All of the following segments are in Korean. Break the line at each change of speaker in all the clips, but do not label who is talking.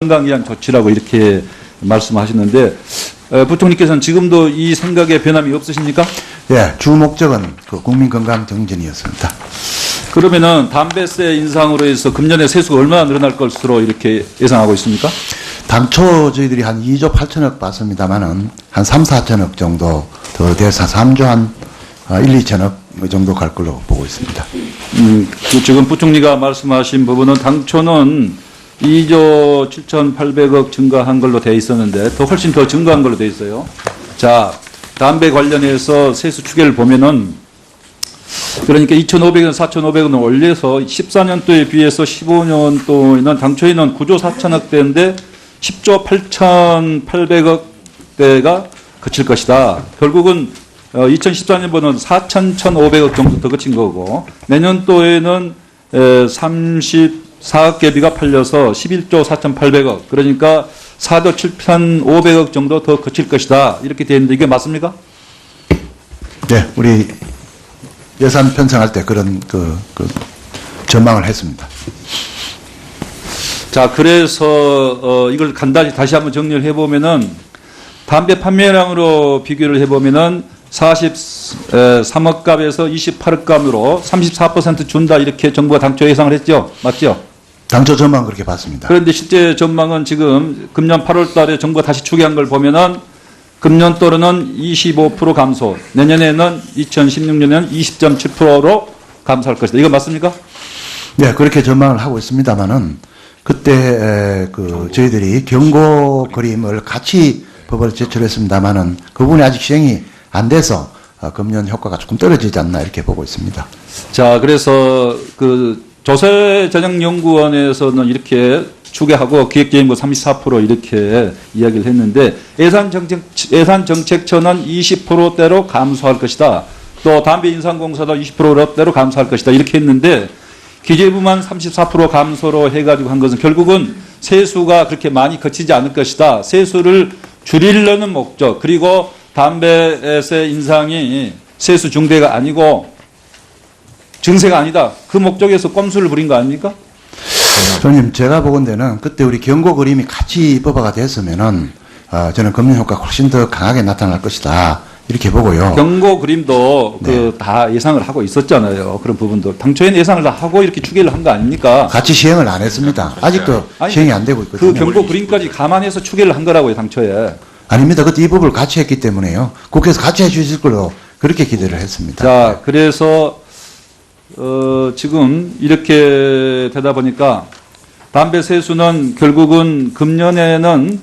건강 위한 조치라고 이렇게 말씀하셨는데 부총리께서는 지금도 이 생각에 변함이 없으십니까?
예, 주 목적은 그 국민 건강 정진이었습니다.
그러면은 담배세 인상으로 해서 금년에 세수가 얼마나 늘어날 것으로 이렇게 예상하고 있습니까?
당초 저희들이 한 2조 8천억 봤습니다만은 한 3, 4천억 정도 더 돼서 3조 한 1, 2천억 정도 갈 걸로 보고 있습니다.
지금 부총리가 말씀하신 부분은 당초는 2조 7,800억 증가한 걸로 돼 있었는데 훨씬 더 증가한 걸로 돼 있어요. 자, 담배 관련해서 세수 추계를 보면은 그러니까 2,500원, 4,500원을 올려서 14년도에 비해서 15년도에는 당초에는 9조 4천억 대인데 10조 8,800억 대가 그칠 것이다. 결국은 2014년보다는 4,1,500억 정도 더 그친 거고 내년도에는 34억 개비가 팔려서 11조 4,800억 그러니까 4조 7,500억 정도 더 그칠 것이다. 이렇게 되어 있는데 이게 맞습니까?
네, 우리 예산 편성할 때 그런 전망을 했습니다.
자, 그래서 이걸 간단히 다시 한번 정리를 해보면은 담배 판매량으로 비교를 해보면은 43억 값에서 28억 값으로 34% 준다 이렇게 정부가 당초 예상을 했죠. 맞죠?
당초 전망 그렇게 봤습니다.
그런데 실제 전망은 지금 금년 8월 달에 정부가 다시 추계한 걸 보면은 금년도로는 25% 감소, 내년에는 2016년에는 20.7%로 감소할 것이다. 이거 맞습니까?
네, 그렇게 전망을 하고 있습니다만은 그때 저희들이 경고 그림을 같이 법을 제출했습니다만은 그 부분이 아직 시행이 안 돼서 금년 효과가 조금 떨어지지 않나 이렇게 보고 있습니다.
자, 그래서 조세전형연구원에서는 이렇게 추계하고 기획재정부 34% 이렇게 이야기를 했는데 예산정책처는 20%대로 감소할 것이다. 또 담배인상공사도 20%대로 감소할 것이다. 이렇게 했는데 기재부만 34% 감소로 해가지고 한 것은 결국은 세수가 그렇게 많이 거치지 않을 것이다. 세수를 줄이려는 목적 그리고 담배세 인상이 세수 중대가 아니고 증세가 아니다. 그 목적에서 꼼수를 부린 거 아닙니까?
선생님, 제가 보건대는 그때 우리 경고 그림이 같이 입법화가 됐으면은 저는 금년 효과가 훨씬 더 강하게 나타날 것이다. 이렇게 보고요.
경고 그림도
네.
다 예상을 하고 있었잖아요. 그런 부분도. 당초에는 예상을 다 하고 이렇게 추계를 한 거 아닙니까?
같이 시행을 안 했습니다. 아직도
아니,
시행이 안 되고 있거든요.
그 경고 그림까지 감안해서 추계를 한 거라고요, 당초에.
아닙니다. 그때 이 법을 같이 했기 때문에요. 국회에서 같이 해주실 걸로 그렇게 기대를 했습니다.
자, 그래서 지금 이렇게 되다 보니까 담배 세수는 결국은 금년에는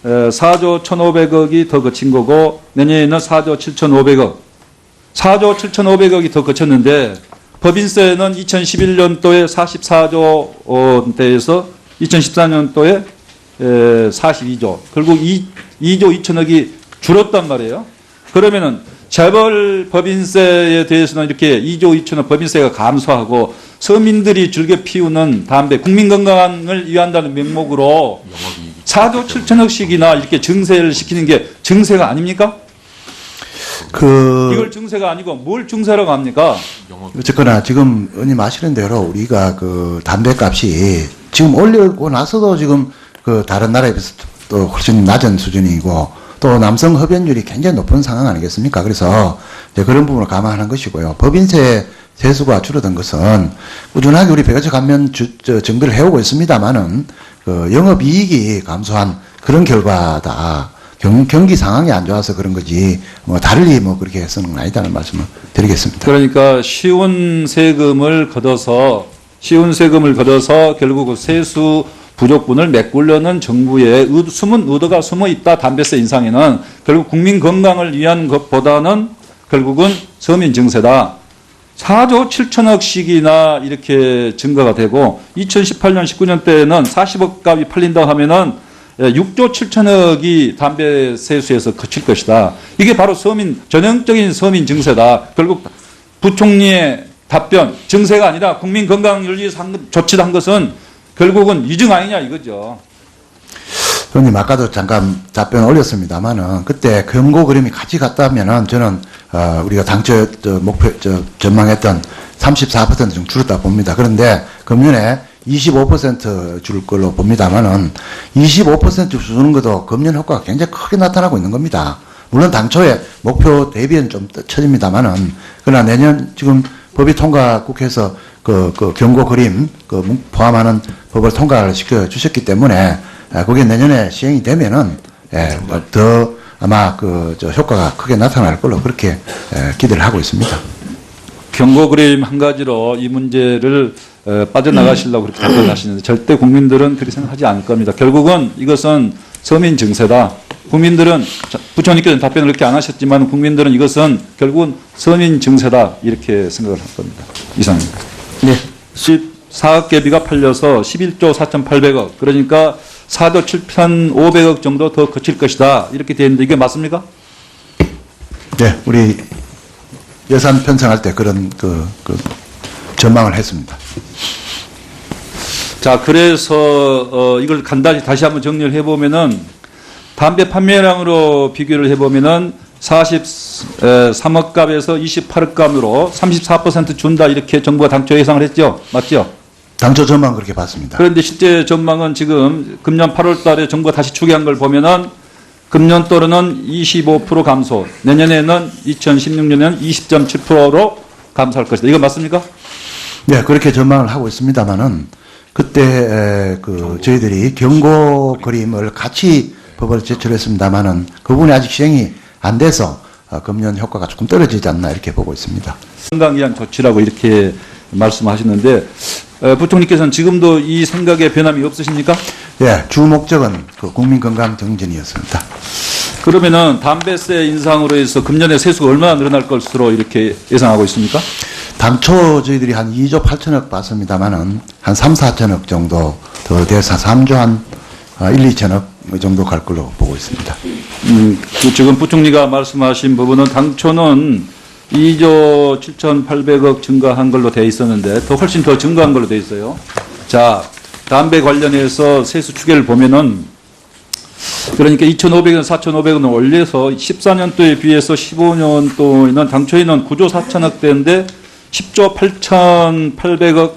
4조 1,500억이 더 거친 거고 내년에는 4조 7,500억. 4조 7,500억이 더 거쳤는데 법인세는 2011년도에 44조 원대에서 2014년도에 42조. 결국 2조 2천억이 줄었단 말이에요. 그러면은 재벌 법인세에 대해서는 이렇게 2조 2천억 법인세가 감소하고 서민들이 즐겨 피우는 담배, 국민 건강을 위한다는 명목으로 4조 7천억씩이나 이렇게 증세를 시키는 게 증세가 아닙니까? 이걸 증세가 아니고 뭘 증세라고 합니까?
어쨌거나 지금 의원님 아시는 대로 우리가 담배값이 지금 올리고 나서도 지금 다른 나라에 비해서 또 훨씬 낮은 수준이고 또 남성 흡연율이 굉장히 높은 상황 아니겠습니까? 그래서 이제 그런 부분을 감안하는 것이고요. 법인세 세수가 줄어든 것은 꾸준하게 우리 백여차 감면 정비를 해오고 있습니다만은 영업이익이 감소한 그런 결과다. 경기 상황이 안 좋아서 그런 거지 달리 그렇게 해서는 아니다는 말씀을 드리겠습니다.
그러니까 쉬운 세금을 걷어서 결국 그 세수 부족분을 메꾸려는 정부의 숨은 의도가 숨어 있다. 담배세 인상에는 결국 국민 건강을 위한 것보다는 결국은 서민 증세다. 4조 7천억씩이나 이렇게 증가가 되고 2018년 19년 때는 40억 값이 팔린다고 하면은 6조 7천억이 담배 세수에서 거칠 것이다. 이게 바로 전형적인 서민 증세다. 결국 부총리의 답변, 증세가 아니라 국민 건강을 위해서 조치를 한 것은 결국은 위증 아니냐 이거죠.
손님 아까도 잠깐 답변 올렸습니다만은 그때 경고 그림이 같이 갔다면은 저는 우리가 당초 전망했던 34% 좀 줄었다 봅니다. 그런데 금년에 25%줄 걸로 봅니다만은 25% 주는 것도 금년 효과가 굉장히 크게 나타나고 있는 겁니다. 물론 당초에 목표 대비는 좀 처집니다만은 그러나 내년 지금 법이 통과 국회에서 그 경고 그림 포함하는 법을 통과를 시켜 주셨기 때문에 그게 내년에 시행이 되면은 더 아마 효과가 크게 나타날 걸로 그렇게 기대를 하고 있습니다.
경고 그림 한 가지로 이 문제를 빠져나가시려고 그렇게 답변하시는데 절대 국민들은 그렇게 생각하지 않을 겁니다. 결국은 이것은 서민 증세다. 국민들은 부총리께서는 답변을 그렇게 안 하셨지만 국민들은 이것은 결국은 서민 증세다 이렇게 생각을 할 겁니다. 이상입니다.
네.
14억 개비가 팔려서 11조 4,800억 그러니까 4조 7,500억 정도 더 거칠 것이다 이렇게 되어 있는데 이게 맞습니까?
네, 우리 예산 편성할 때 그런 전망을 했습니다.
자, 그래서 이걸 간단히 다시 한번 정리를 해보면은 담배 판매량으로 비교를 해보면은 43억 값에서 28억 값으로 34% 준다 이렇게 정부가 당초 예상을 했죠, 맞죠?
당초 전망 그렇게 봤습니다.
그런데 실제 전망은 지금 금년 8월 달에 정부가 다시 추계한 걸 보면은 금년도로는 25% 감소, 내년에는 2016년에는 20.7%로 감소할 것이다. 이거 맞습니까?
네, 그렇게 전망을 하고 있습니다만은 그때 저희들이 경고 그림을 같이 법을 제출했습니다만은 그 부분이 아직 시행이 안 돼서 금년 효과가 조금 떨어지지 않나 이렇게 보고 있습니다.
건강위한 조치라고 이렇게 말씀하시는데 부총리께서는 지금도 이 생각에 변함이 없으십니까?
예, 주 목적은 국민 건강 정진이었습니다.
그러면은 담배세 인상으로 해서 금년에 세수가 얼마나 늘어날 것으로 이렇게 예상하고 있습니까?
당초 저희들이 한 2조 8천억 봤습니다만은 한 3, 4천억 정도 더 돼서 3조 한 1, 2천억 정도 갈 걸로 보고 있습니다.
지금 부총리가 말씀하신 부분은 당초는 2조 7,800억 증가한 걸로 돼 있었는데 훨씬 더 증가한 걸로 돼 있어요. 자, 담배 관련해서 세수 추계를 보면은 그러니까 2,500원, 4,500원을 올려서 14년도에 비해서 15년도에는 당초에는 9조 4천억 대인데 10조 8,800억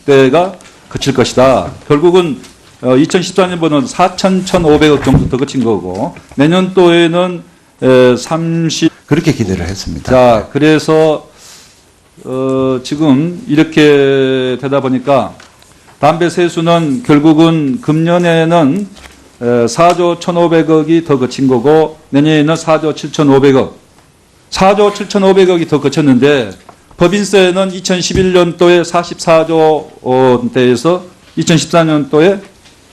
대가 그칠 것이다. 결국은 2014년보다는 4,1,500억 정도 더 그친 거고 내년도에는 30
그렇게 기대를 했습니다.
자, 그래서 지금 이렇게 되다 보니까 담배 세수는 결국은 금년에는 4조 1,500억이 더 거친 거고 내년에는 4조 7,500억. 4조 7,500억이 더 거쳤는데 법인세는 2011년도에 44조 원대에서 2014년도에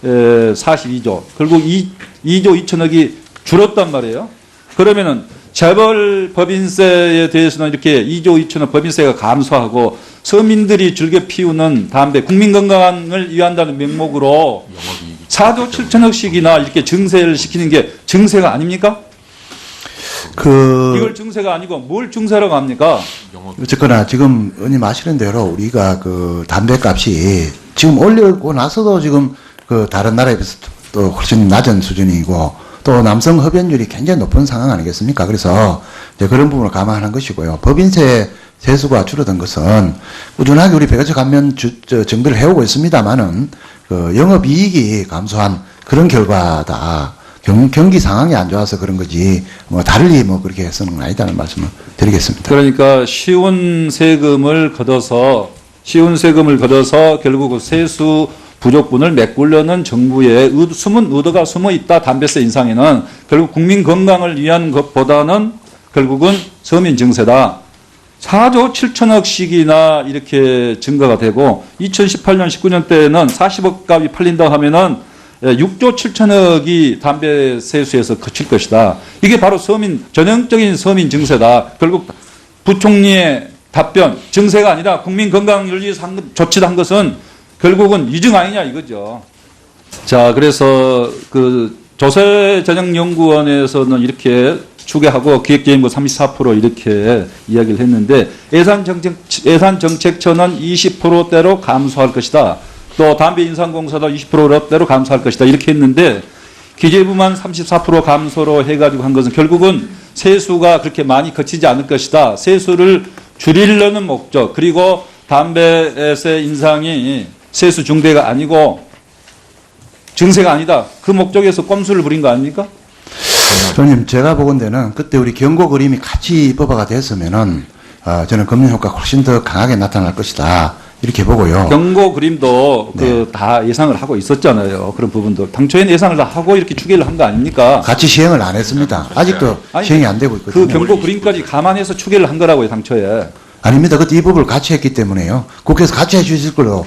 42조. 결국 2조 2천억이 줄었단 말이에요. 그러면은 재벌 법인세에 대해서는 이렇게 2조 2천억 법인세가 감소하고 서민들이 즐겨 피우는 담배, 국민 건강을 위한다는 명목으로 4조 7천억씩이나 이렇게 증세를 시키는 게 증세가 아닙니까? 이걸 증세가 아니고 뭘 증세라고 합니까?
어쨌거나 지금 의원님 아시는 대로 우리가 담배값이 지금 올리고 나서도 지금 다른 나라에 비해서 또 훨씬 낮은 수준이고 또 남성 흡연율이 굉장히 높은 상황 아니겠습니까? 그래서 이제 그런 부분을 감안하는 것이고요. 법인세 세수가 줄어든 것은 꾸준하게 우리 백화점 감면 정비를 해오고 있습니다만은 영업이익이 감소한 그런 결과다. 경기 상황이 안 좋아서 그런 거지 달리 그렇게 해서는 아니다는 말씀을 드리겠습니다.
그러니까 쉬운 세금을 걷어서 결국 그 세수 부족분을 메꾸려는 정부의 숨은 의도가 숨어 있다. 담배세 인상에는 결국 국민 건강을 위한 것보다는 결국은 서민 증세다. 4조 7천억씩이나 이렇게 증가가 되고 2018년 19년 때는 40억 값이 팔린다고 하면은 6조 7천억이 담배 세수에서 그칠 것이다. 이게 바로 전형적인 서민 증세다. 결국 부총리의 답변, 증세가 아니라 국민 건강을 위해서 조치를 한 것은 결국은 위증 아니냐 이거죠. 자, 그래서 조세전형연구원에서는 이렇게 추계하고 기획재정부 34% 이렇게 이야기를 했는데 예산정책처는 20%대로 감소할 것이다. 또 담배 인상공사도 20%대로 감소할 것이다. 이렇게 했는데 기재부만 34% 감소로 해가지고 한 것은 결국은 세수가 그렇게 많이 거치지 않을 것이다. 세수를 줄이려는 목적 그리고 담배세 인상이 세수 중대가 아니고 증세가 아니다. 그 목적에서 꼼수를 부린 거 아닙니까?
의원님, 제가 보건대는 그때 우리 경고 그림이 같이 입법화가 됐으면은 저는 검열 효과가 훨씬 더 강하게 나타날 것이다. 이렇게 보고요.
경고 그림도
네.
다 예상을 하고 있었잖아요. 그런 부분도. 당초에는 예상을 다 하고 이렇게 추계를 한 거 아닙니까?
같이 시행을 안 했습니다. 아직도
아니,
시행이 안 되고 있거든요.
그 경고 그림까지 감안해서 추계를 한 거라고요, 당초에.
아닙니다. 그때 입법을 같이 했기 때문에요. 국회에서 같이 해주실 걸로